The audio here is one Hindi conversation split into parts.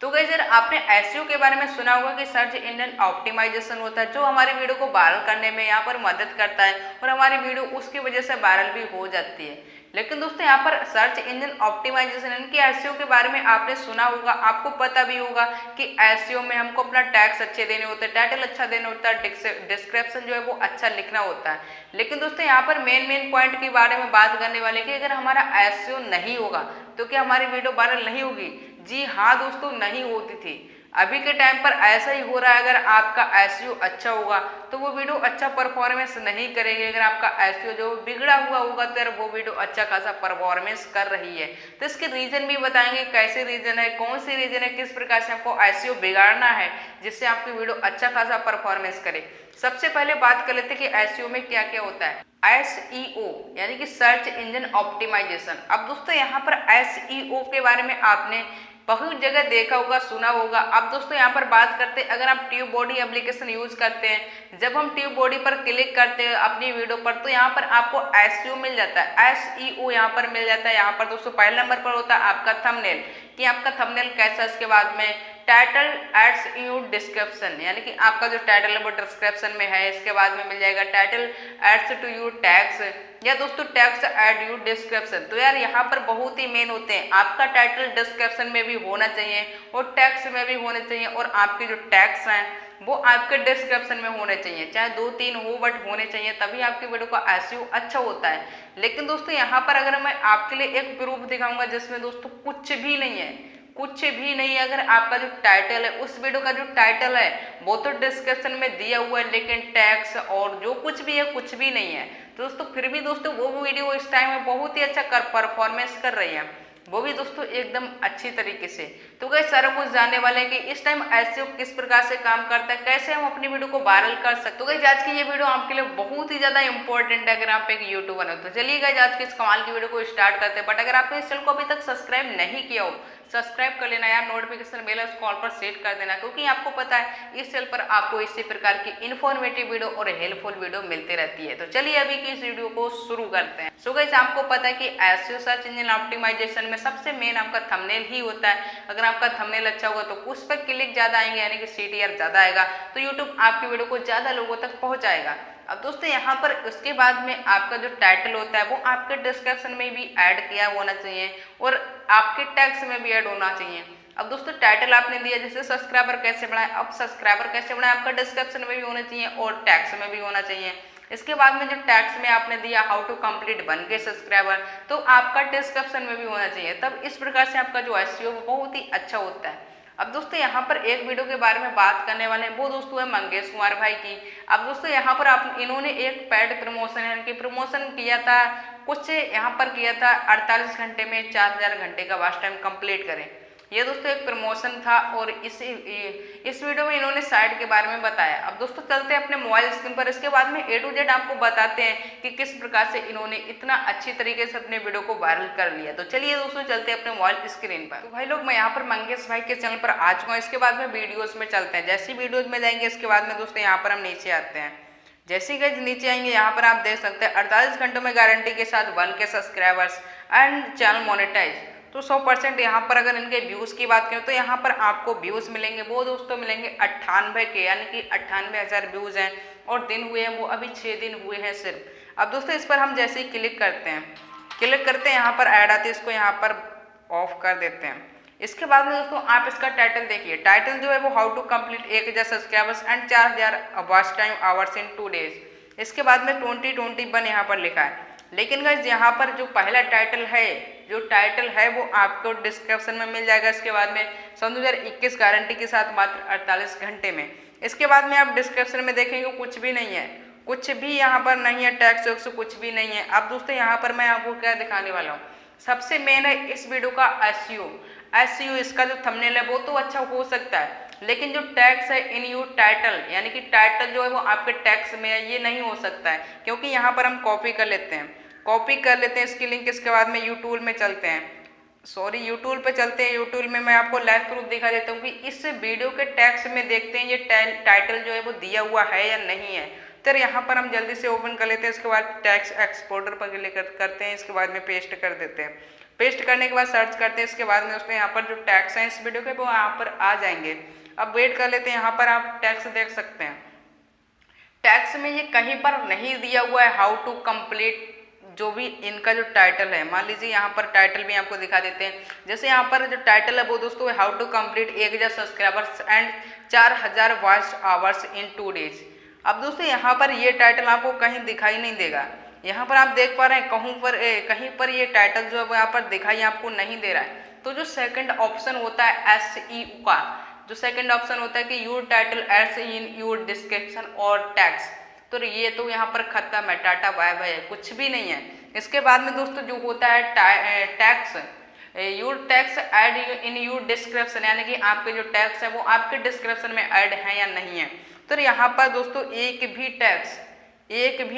तो गाइस यार आपने एसईओ के बारे में सुना होगा कि सर्च इंजन ऑप्टिमाइजेशन होता है जो हमारी वीडियो को वायरल करने में यहाँ पर मदद करता है और हमारी वीडियो उसकी वजह से वायरल भी हो जाती है। लेकिन दोस्तों यहाँ पर सर्च इंजन ऑप्टिमाइजेशन यानी कि एसईओ के बारे में आपने सुना होगा, आपको पता भी होगा कि एसईओ में हमको अपना टैग्स अच्छे देने होते हैं, टाइटल अच्छा देना होता है, डिस्क्रिप्शन जो है वो अच्छा लिखना होता है। लेकिन दोस्तों यहाँ पर मेन पॉइंट के बारे में बात करने वाले कि अगर हमारा एसईओ नहीं होगा तो क्या हमारी वीडियो वायरल नहीं होगी? जी हाँ दोस्तों, नहीं होती थी। अभी के टाइम पर ऐसा ही हो रहा है। अगर आपका एसईओ अच्छा होगा तो वो वीडियो अच्छा परफॉर्मेंस नहीं करेगी। अगर आपका एसईओ जो बिगड़ा हुआ होगा तो वो वीडियो अच्छा खासा परफॉर्मेंस कर रही है। तो इसके रीजन भी बताएंगे, कैसे रीजन है, कौन सी रीजन है, किस प्रकार से आपको एसईओ बिगाड़ना है जिससे आपकी वीडियो अच्छा खासा परफॉर्मेंस करे। सबसे पहले बात कर लेते हैं कि एसईओ में क्या क्या होता है। SEO यानी कि सर्च इंजन ऑप्टिमाइजेशन। अब दोस्तों यहाँ पर SEO के बारे में आपने बहुत जगह देखा होगा, सुना होगा। अब दोस्तों यहाँ पर बात करते हैं, अगर आप ट्यूब बॉडी एप्लीकेशन यूज करते हैं, जब हम ट्यूब बॉडी पर क्लिक करते हैं अपनी वीडियो पर तो यहाँ पर आपको SEO मिल जाता है, SEO यहाँ पर मिल जाता है। यहाँ पर दोस्तों पहले नंबर पर होता है आपका थंबनेल, कि आपका थंबनेल कैसा है। इसके बाद में टाइटल एड्स यू डिस्क्रिप्शन यानी कि आपका जो टाइटल है वो डिस्क्रिप्शन में है। इसके बाद में मिल जाएगा title adds to you tags या दोस्तों टैग्स एड यू डिस्क्रिप्शन। तो यार यहाँ पर बहुत ही मेन होते हैं, आपका टाइटल डिस्क्रिप्शन में भी होना चाहिए और टैग्स में भी होने चाहिए और आपके जो टैग्स हैं वो आपके डिस्क्रिप्शन में होने चाहिए, चाहे 2-3 हो बट होने चाहिए, तभी आपकी वीडियो का एसईओ अच्छा होता है। लेकिन दोस्तों यहाँ पर अगर मैं आपके लिए एक प्रूफ दिखाऊंगा जिसमें दोस्तों कुछ भी नहीं है, कुछ भी नहीं है। अगर आपका जो टाइटल है, उस वीडियो का जो टाइटल है वो तो डिस्क्रिप्शन में दिया हुआ है लेकिन टैग्स और जो कुछ भी है कुछ भी नहीं है, तो दोस्तों फिर भी दोस्तों वो वीडियो इस टाइम में बहुत ही अच्छा परफॉर्मेंस कर रही है, वो भी दोस्तों एकदम अच्छी तरीके से। तो गाइस सारा कुछ जानने वाले हैं कि इस टाइम एसईओ किस प्रकार से काम करता है, कैसे हम अपनी वीडियो को वायरल कर सकते हैं। तो गाइस आज की ये वीडियो आपके लिए बहुत ही ज्यादा इंपॉर्टेंट है अगर आप एक यूट्यूबर हो तो। चलिए गाइस आज की इस कमाल की वीडियो को स्टार्ट करते हैं। बट अगर आपने इस चैनल को अभी तक सब्सक्राइब नहीं किया हो, सब्सक्राइब कर लेना यार, नोटिफिकेशन बेल उस कॉल पर सेट कर देना, क्योंकि आपको पता है इस चैनल पर आपको इसी प्रकार की इन्फॉर्मेटिव वीडियो और हेल्पफुल वीडियो मिलती रहती है। तो चलिए अभी की इस वीडियो को शुरू करते हैं। सो गाइस आपको पता है कि एसईओ सर्च इंजन ऑप्टिमाइजेशन में सबसे मेन आपका थंबनेल ही होता है। अगर आपका थंबनेल अच्छा होगा तो उस पर क्लिक ज्यादा आएंगे यानी कि CTR ज्यादा आएगा, तो यूट्यूब आपकी वीडियो को ज्यादा लोगों तक पहुंचाएगा। अब दोस्तों यहाँ पर उसके बाद में आपका जो टाइटल होता है वो आपके डिस्क्रिप्शन में भी ऐड किया होना चाहिए और आपके टैग्स में भी ऐड होना चाहिए। अब दोस्तों टाइटल आपने दिया जैसे सब्सक्राइबर कैसे बढ़ाएं, अब सब्सक्राइबर कैसे बढ़ाएं आपका डिस्क्रिप्शन में भी होना चाहिए और टैग्स में भी होना चाहिए। इसके बाद में जो टैग्स में आपने दिया how to complete 1K subscriber, तो आपका डिस्क्रिप्शन में भी होना चाहिए। तब इस प्रकार से आपका जो एसईओ वो बहुत ही अच्छा होता है। अब दोस्तों यहाँ पर एक वीडियो के बारे में बात करने वाले हैं, वो दोस्तों है मंगेश कुमार भाई की। अब दोस्तों यहाँ पर इन्होंने एक पेड प्रमोशन यानी कि प्रमोशन किया था, कुछ यहाँ पर किया था 48 घंटे में 4000 घंटे का वॉच टाइम कंप्लीट करें। ये दोस्तों एक प्रमोशन था और इस वीडियो में इन्होंने साइट के बारे में बताया। अब दोस्तों चलते हैं अपने मोबाइल स्क्रीन पर, इसके बाद में A to Z आपको बताते हैं कि किस प्रकार से इन्होंने इतना अच्छी तरीके से अपने वीडियो को वायरल कर लिया। तो चलिए दोस्तों चलते हैं अपने मोबाइल स्क्रीन पर। तो भाई लोग मैं यहाँ पर मंगेश भाई के चैनल पर आ चुका हूँ। इसके बाद में वीडियोज में चलते हैं। जैसी वीडियोज में जाएंगे इसके बाद में दोस्तों यहाँ पर हम नीचे आते हैं। जैसे ही गाइस नीचे आएंगे यहाँ पर आप देख सकते हैं 48 घंटों में गारंटी के साथ 1K subscribers and channel monetise. तो 100% यहाँ पर अगर इनके व्यूज़ की बात करें तो यहाँ पर आपको व्यूज़ मिलेंगे वो दोस्तों मिलेंगे 98K यानी कि 98,000 व्यूज़ हैं और दिन हुए हैं वो अभी 6 दिन हुए हैं सिर्फ। अब दोस्तों इस पर हम जैसे ही क्लिक करते हैं यहाँ पर ऐड आती है, इसको यहाँ पर ऑफ कर देते हैं। इसके बाद में दोस्तों आप इसका टाइटल देखिए, टाइटल जो है वो how to complete 1000 subscribers and 4000 watch time hours in 2 days. इसके बाद में 2021 यहाँ पर लिखा है। लेकिन गाइस यहाँ पर जो पहला टाइटल है वो आपको डिस्क्रिप्शन में मिल जाएगा। इसके बाद में सन 2021 गारंटी के साथ मात्र 48 घंटे में। इसके बाद में आप डिस्क्रिप्शन में देखेंगे कुछ भी नहीं है, कुछ भी यहाँ पर नहीं है, टैक्स वैक्स कुछ भी नहीं है। अब दोस्तों यहाँ पर मैं आपको क्या दिखाने वाला हूँ, सबसे मेन है इस वीडियो का एसईओ। इसका जो थंबनेल है वो तो अच्छा हो सकता है लेकिन जो टैग्स है इन यू टाइटल यानी कि टाइटल जो है वो आपके टैग्स में है, ये नहीं हो सकता है। क्योंकि यहाँ पर हम कॉपी कर लेते हैं इसकी लिंक। इसके बाद में यूट्यूब में चलते हैं, यूट्यूब पे चलते हैं। यूट्यूब में मैं आपको लाइव प्रूफ दिखा देता हूँ कि इस वीडियो के टैग्स में देखते हैं ये टाइटल जो है वो दिया हुआ है या नहीं है। तो यहाँ पर हम जल्दी से ओपन कर लेते हैं। इसके बाद टैक्स एक्सपोर्टर पर क्लिक करते हैं, इसके बाद में पेस्ट कर देते हैं। पेस्ट करने के बाद सर्च करते हैं, इसके बाद में दोस्तों यहाँ पर जो टैग्स हैं इस वीडियो के वो यहाँ पर आ जाएंगे। अब वेट कर लेते हैं, यहाँ पर आप टैग्स देख सकते हैं। टैग्स में ये कहीं पर नहीं दिया हुआ है हाउ टू कंप्लीट जो भी इनका जो टाइटल है। मान लीजिए यहाँ पर टाइटल भी आपको दिखा देते हैं। जैसे यहाँ पर जो टाइटल है वो दोस्तों how to complete 1000 subscribers and 4000 watch hours in 2 days. अब दोस्तों यहाँ पर ये टाइटल आपको कहीं दिखाई नहीं देगा। यहाँ पर आप देख पा रहे हैं कहीं पर ये टाइटल जो है वो यहाँ पर दिखाई आपको नहीं दे रहा है। तो जो सेकंड ऑप्शन होता है SEO का, जो सेकंड ऑप्शन होता है कि your title adds in your description और टैग्स, तो ये तो यहाँ पर खत्म है, टाटा बाय बाय, कुछ भी नहीं है। इसके बाद में दोस्तों जो होता है tags, your tags add in your description, यानी कि आपके जो टैग्स है वो आपके डिस्क्रिप्शन में ऐड है या नहीं है। तो यहाँ पर दोस्तों एक भी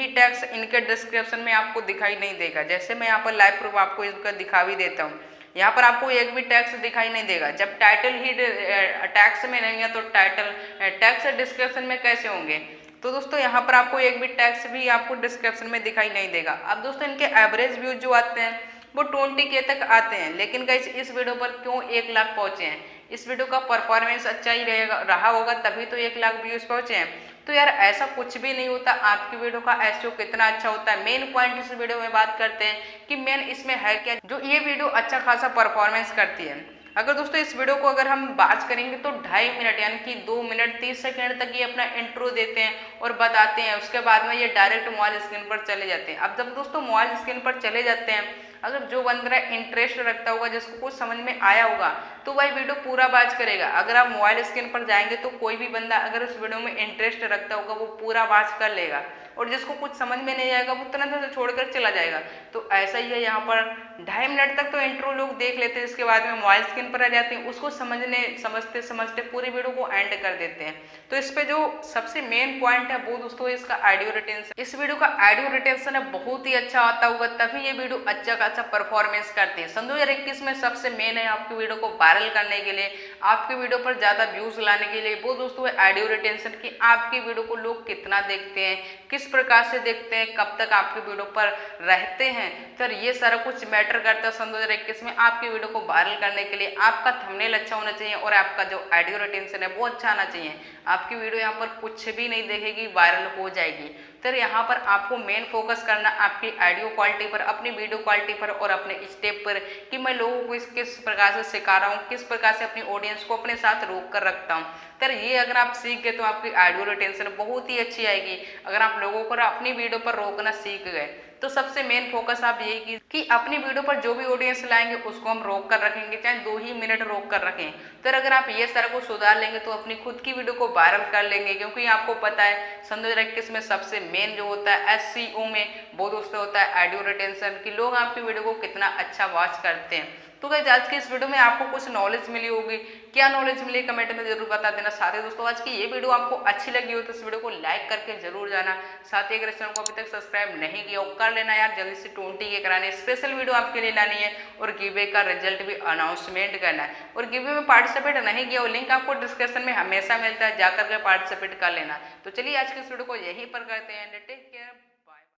टैग्स इनके डिस्क्रिप्शन में आपको दिखाई नहीं देगा। जैसे मैं यहाँ पर लाइव प्रूफ आपको इसका दिखा भी देता हूँ, यहाँ पर आपको एक भी टैग्स दिखाई नहीं देगा। जब टाइटल ही टैग्स में नहीं है तो टाइटल टैग्स डिस्क्रिप्शन में कैसे होंगे। तो दोस्तों यहाँ पर आपको एक भी टैग्स भी आपको डिस्क्रिप्शन में दिखाई नहीं देगा। अब दोस्तों इनके एवरेज व्यूज जो आते हैं वो 20K तक आते हैं, लेकिन गाइस इस वीडियो पर क्यों 1 लाख पहुंचे हैं। इस वीडियो का परफॉर्मेंस अच्छा ही रहा होगा तभी तो 1 लाख व्यूज पहुंचे हैं। तो यार ऐसा कुछ भी नहीं होता। आपकी वीडियो का SEO कितना अच्छा होता है, मेन पॉइंट इस वीडियो में बात करते हैं कि मेन इसमें है क्या जो ये वीडियो अच्छा खासा परफॉर्मेंस करती है। अगर दोस्तों इस वीडियो को अगर हम बात करेंगे तो 2.5 मिनट यानी कि 2 मिनट 30 सेकंड तक ये अपना इंट्रो देते हैं और बताते हैं। उसके बाद में ये डायरेक्ट मोबाइल स्क्रीन पर चले जाते हैं। अब जब दोस्तों मोबाइल स्क्रीन पर चले जाते हैं, अगर जो बंदा इंटरेस्ट रखता होगा, जिसको कुछ समझ में आया होगा, तो वही वीडियो पूरा वॉच करेगा। अगर आप मोबाइल स्क्रीन पर जाएंगे तो कोई भी बंदा अगर उस वीडियो में इंटरेस्ट रखता होगा वो पूरा वॉच कर लेगा, और जिसको कुछ समझ में नहीं आएगा वो तुरंत से छोड़कर चला जाएगा। तो ऐसा ही है यहाँ पर 2.5 मिनट तक तो इंट्रो लोग देख लेते हैं, इसके बाद में मोबाइल स्क्रीन पर आ जाते हैं, उसको समझते पूरी वीडियो को एंड कर देते हैं। तो इस पे जो सबसे मेन पॉइंट है वो दोस्तों इसका ऑडियो रिटेंशन। इस वीडियो का ऑडियो रिटेंशन है बहुत ही अच्छा आता होगा तभी ये वीडियो अच्छा खासा परफॉर्मेंस करती है। सन 2021 में सबसे मेन है आपकी वीडियो को वायरल करने के लिए, आपकी वीडियो पर ज्यादा व्यूज लाने के लिए वो दोस्तों है ऑडियो रिटेंशन की। आपकी वीडियो को लोग कितना देखते हैं, किस प्रकार से देखते हैं, कब तक आपकी वीडियो पर रहते हैं, तो ये सारा कुछ मैटर करता है। सन 2021 में आपकी वीडियो को वायरल करने के लिए आपका थंबनेल अच्छा होना चाहिए और आपका जो ऑडियो रिटेंशन है वो अच्छा आना चाहिए। आपकी वीडियो यहाँ पर कुछ भी नहीं देखेगी, वायरल हो जाएगी। तो यहाँ पर आपको मेन फोकस करना आपकी ऑडियो क्वालिटी पर, अपनी वीडियो क्वालिटी पर और अपने स्टेप पर कि मैं लोगों को किस प्रकार से सिखा रहा हूँ, किस प्रकार से अपनी ऑडियंस को अपने साथ रोक कर रखता हूँ। तो ये अगर आप सीख गए तो आपकी ऑडियो रिटेंशन बहुत ही अच्छी आएगी। अगर आप लोगों को अपनी वीडियो पर रोकना सीख गए तो सबसे मेन फोकस आप यही कि अपनी वीडियो पर जो भी ऑडियंस लाएंगे उसको हम रोक कर रखेंगे, चाहे 2 ही मिनट रोक कर रखें। तो अगर आप ये सारा को सुधार लेंगे तो अपनी खुद की वीडियो को वायरल कर लेंगे, क्योंकि आपको पता है सन 2021 में सबसे मेन जो होता है SEO में वो दोस्तों होता है ऑडियो रिटेंशन, कि लोग आपकी वीडियो को कितना अच्छा वॉच करते हैं। तो गाइस आज की इस वीडियो में आपको कुछ नॉलेज मिली होगी, क्या नॉलेज मिली कमेंट में जरूर बता देना। साथ ही दोस्तों आज की ये वीडियो आपको अच्छी लगी हो तो इस वीडियो को लाइक करके जरूर जाना। साथ ही अगर इस चैनल को अभी तक सब्सक्राइब नहीं किया हो कर लेना यार, जल्दी से 20K कराने स्पेशल वीडियो आपके लिए लानी है और गिवे का रिजल्ट भी अनाउंसमेंट करना है। और गिवे में पार्टिसिपेट नहीं किया हो, लिंक आपको डिस्क्रिप्शन में हमेशा मिलता है, जाकर के पार्टिसिपेट कर लेना। तो चलिए आज की इस वीडियो को यहीं पर करते हैं।